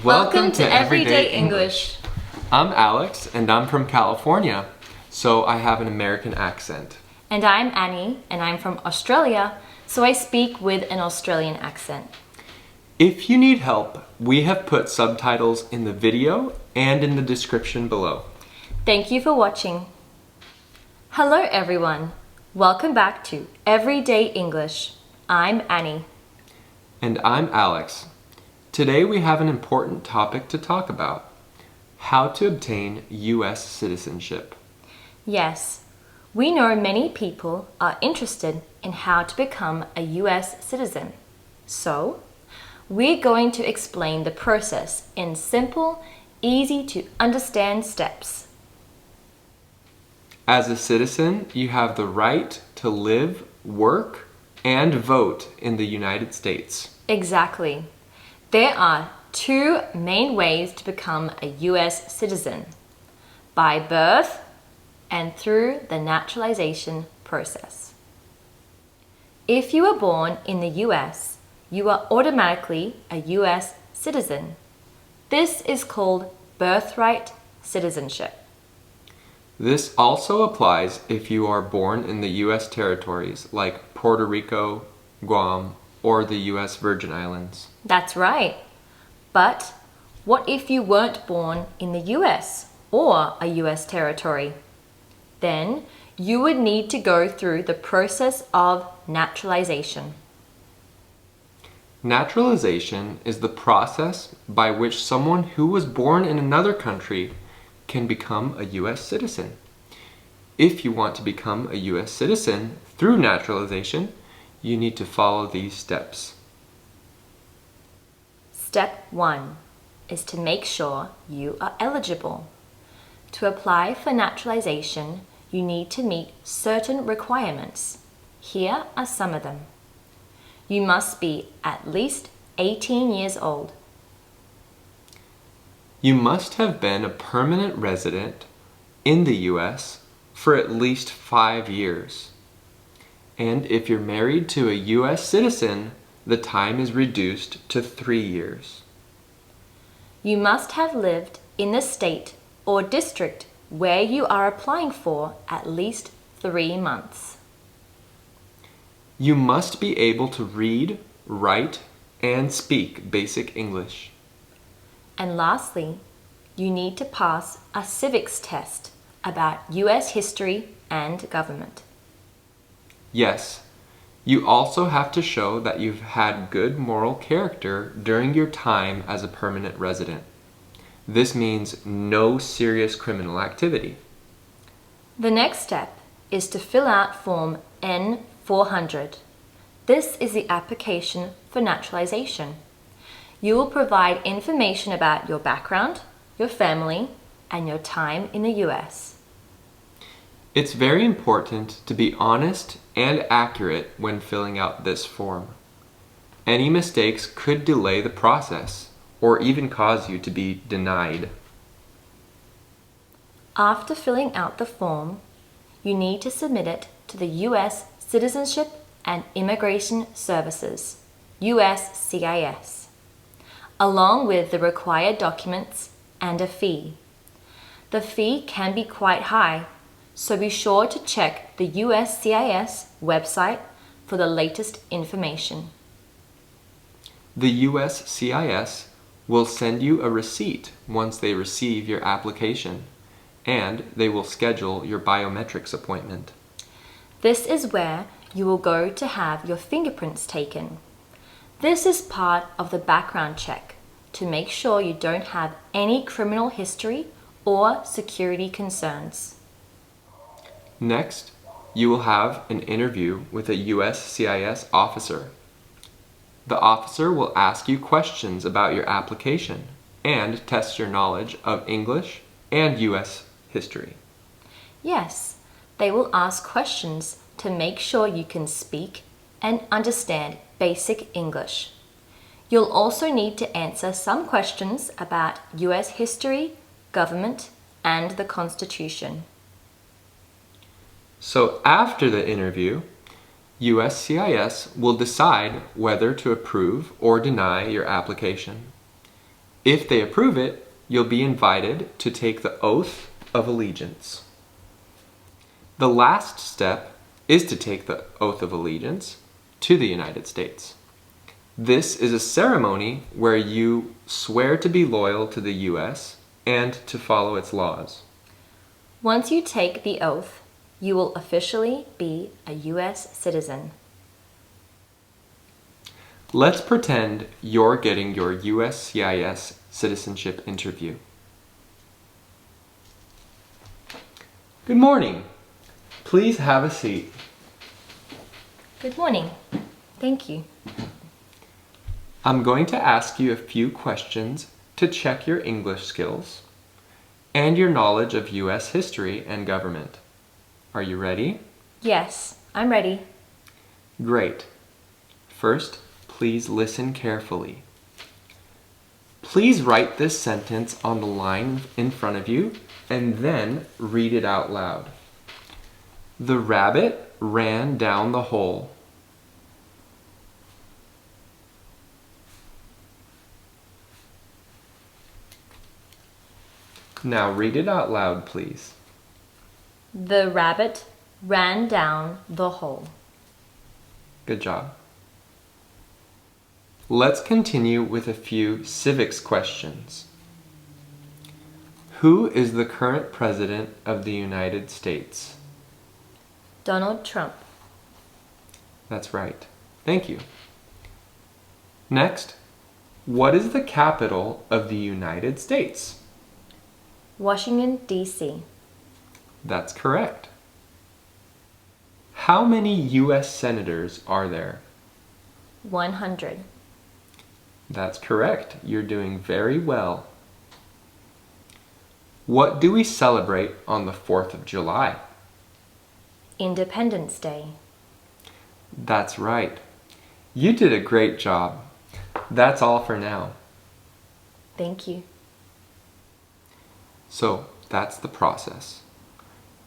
Welcome to Everyday English. I'm Alex and I'm from California, so I have an American accent. And I'm Annie and I'm from Australia, so I speak with an Australian accent. If you need help, we have put subtitles in the video and in the description below. Thank you for watching. Hello everyone. Welcome back to Everyday English. I'm Annie. And I'm Alex. Today we have an important topic to talk about: how to obtain U.S. citizenship. Yes, we know many people are interested in how to become a U.S. citizen. So, we're going to explain the process in simple, easy to understand steps. As a citizen, you have the right to live, work, and vote in the United States. Exactly. There are two main ways to become a U.S. citizen: by birth and through the naturalization process. If you were born in the U.S., you are automatically a U.S. citizen. This is called birthright citizenship. This also applies if you are born in the U.S. territories like Puerto Rico, Guam, or the U.S. Virgin Islands. That's right. But what if you weren't born in the U.S. or a U.S. territory? Then you would need to go through the process of naturalization. Naturalization is the process by which someone who was born in another country can become a U.S. citizen. If you want to become a U.S. citizen through naturalization, you need to follow these steps. Step 1 is to make sure you are eligible. To apply for naturalization, you need to meet certain requirements. Here are some of them. You must be at least 18 years old. You must have been a permanent resident in the U.S. for at least 5 years. And if you're married to a U.S. citizen, the time is reduced to 3 years. You must have lived in the state or district where you are applying for at least 3 months. You must be able to read, write, and speak basic English. And lastly, you need to pass a civics test about U.S. history and government. Yes, you also have to show that you've had good moral character during your time as a permanent resident. This means no serious criminal activity. The next step is to fill out Form N-400. This is the application for naturalization. You will provide information about your background, your family, and your time in the U.S. It's very important to be honest and accurate when filling out this form. Any mistakes could delay the process or even cause you to be denied. After filling out the form, you need to submit it to the U.S. Citizenship and Immigration Services, USCIS, along with the required documents and a fee. The fee can be quite high, so be sure to check the USCIS website for the latest information. The USCIS will send you a receipt once they receive your application, and they will schedule your biometrics appointment. This is where you will go to have your fingerprints taken. This is part of the background check to make sure you don't have any criminal history or security concerns. Next, you will have an interview with a USCIS officer. The officer will ask you questions about your application and test your knowledge of English and U.S. history. Yes, they will ask questions to make sure you can speak and understand basic English. You'll also need to answer some questions about U.S. history, government, and the Constitution. So after the interview, USCIS will decide whether to approve or deny your application. If they approve it, you'll be invited to take the oath of allegiance. The last step is to take the oath of allegiance to the United States. This is a ceremony where you swear to be loyal to the U.S. and to follow its laws. Once you take the oath, you will officially be a U.S. citizen. Let's pretend you're getting your USCIS citizenship interview. Good morning. Please have a seat. Good morning. Thank you. I'm going to ask you a few questions to check your English skills and your knowledge of U.S. history and government. Are you ready? Yes, I'm ready. Great. First, please listen carefully. Please write this sentence on the line in front of you and then read it out loud. The rabbit ran down the hole. Now read it out loud, please. The rabbit ran down the hole. Good job. Let's continue with a few civics questions. Who is the current president of the United States? Donald Trump. That's right. Thank you. Next, what is the capital of the United States? Washington, D.C. That's correct. How many U.S. senators are there? 100. That's correct. You're doing very well. What do we celebrate on the 4th of July? Independence Day. That's right. You did a great job. That's all for now. Thank you. So that's the process.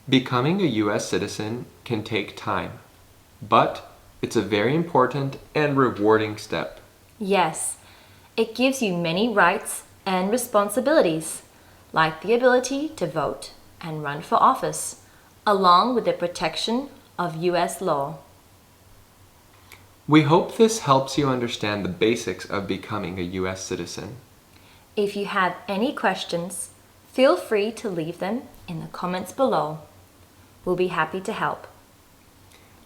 Becoming a U.S. citizen can take time, but it's a very important and rewarding step. Yes, it gives you many rights and responsibilities, like the ability to vote and run for office, along with the protection of U.S. law. We hope this helps you understand the basics of becoming a U.S. citizen. If you have any questions, feel free to leave them in the comments below. We'll be happy to help.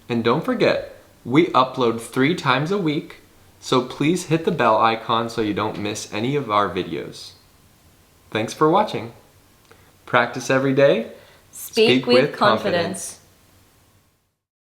And don't forget, we upload 3 times a week, so please hit the bell icon so you don't miss any of our videos. Thanks for watching. Practice every day. Speak with confidence.